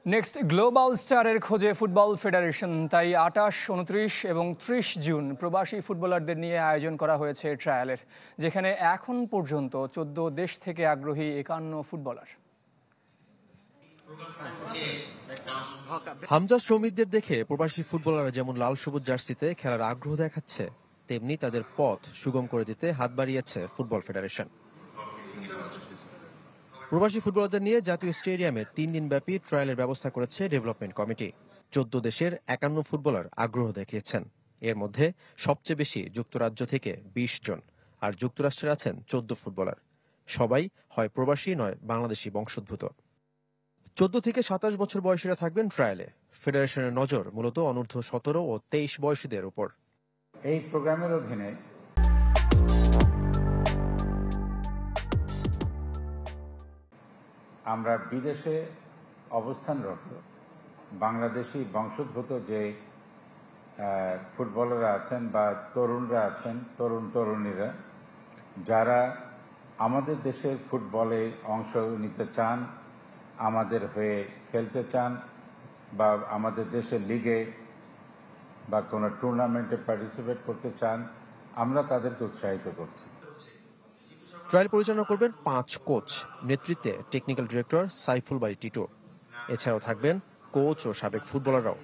Next global স্টারের খোঁজে football federation, তাই 28, 29 এবং 30 জুন প্রবাসী ফুটবলারদের নিয়ে আয়োজন করা হয়েছে ট্রায়ালের, যেখানে এখন পর্যন্ত 14 দেশ থেকে আগ্রহী 51 ফুটবলার। হামজা শ্রমিকদের দেখে প্রবাসী ফুটবলাররা যেমন লাল সবুজ জার্সিতে খেলার আগ্রহ দেখাচ্ছে, তেমনি তাদের পথ সুগম করে দিতে হাত বাড়িয়েছে ফুটবল ফেডারেশন। প্রবাসী ফুটবলারদের নিয়ে জাতীয় স্টেডিয়ামে 3 দিনব্যাপী ট্রায়ালের ব্যবস্থা করেছে ডেভেলপমেন্ট কমিটি। 14 দেশের 51 ফুটবলার আগ্রহ দেখিয়েছেন। এর মধ্যে সবচেয়ে বেশি যুক্তরাজ্য থেকে 20 জন, আর যুক্তরাষ্ট্রের আছেন 14 ফুটবলার। সবাই হয় প্রবাসী নয় বাংলাদেশি বংশোদ্ভূত। 14 থেকে 27 বছর বয়সীরা থাকবেন ট্রায়ালে। ফেডারেশনের নজর মূলত অনূর্ধ্ব 17 ও 23 বয়সীদের উপর। এই প্রোগ্রামের অধীনে আমরা বিদেশে অবস্থানরত বাংলাদেশি বংশোদ্ভূত যে ফুটবলাররা আছেন বা তরুণরা আছেন, তরুণীরা যারা আমাদের দেশের ফুটবলে অংশ নিতে চান, আমাদের হয়ে খেলতে চান, বা আমাদের দেশের লিগে বা কোনো টুর্নামেন্টে পার্টিসিপেট করতে চান, আমরা তাদেরকে উৎসাহিত করছি। ট্রায়াল পরিচালনা করবেন 5 কোচ, নেতৃত্বে টেকনিক্যাল ডিরেক্টর সাইফুল বারী টিটো। এছাড়াও থাকবেন কোচ ও সাবেক ফুটবলাররাও।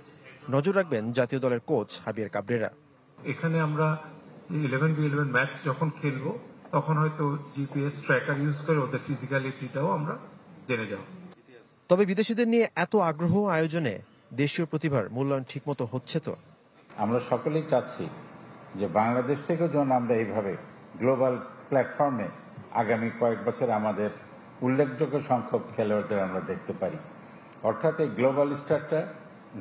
নজর রাখবেন জাতীয় দলের কোচ হাবিয়ার কাবরেরা। এখানে আমরা 11v11 ম্যাচ যখন খেলবো তখন হয়তো জিপিএস ট্র্যাকার ইউজ করে ওদের ফিজিক্যালিটিটাও আমরা জেনে যাব। তবে বিদেশিদের নিয়ে এত আগ্রহ আয়োজনে দেশীয় প্রতিভার মূল্যায়ন ঠিকমতো হচ্ছে তো? আমরা সকলেই চাচ্ছি যে বাংলাদেশ থেকেও যেন আমরা এইভাবে গ্লোবাল প্ল্যাটফর্মে আগামী কয়েক বছর আমাদের উল্লেখযোগ্য সংখ্যক খেলোয়াড়দের আমরা দেখতে পারি। অর্থাৎ এই গ্লোবাল স্টারটা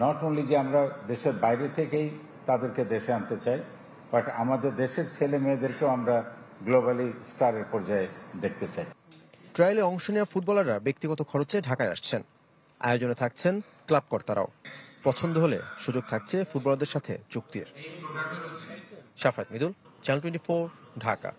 নট অনলি যে আমরা দেশের বাইরে থেকেই তাদেরকে দেশে আনতে চাই, বাট আমাদের দেশের ছেলে মেয়েদেরকেও আমরা গ্লোবালি স্টারের পর্যায়ে দেখতে চাই। ট্রায়ালে অংশ নেওয়া ফুটবলাররা ব্যক্তিগত খরচে ঢাকায় আসছেন। আয়োজনে থাকছেন ক্লাব কর্তারাও। পছন্দ হলে সুযোগ থাকছে ফুটবলারদের সাথে চুক্তির। শাফাত মিদুল, চ্যানেল 24, ঢাকা।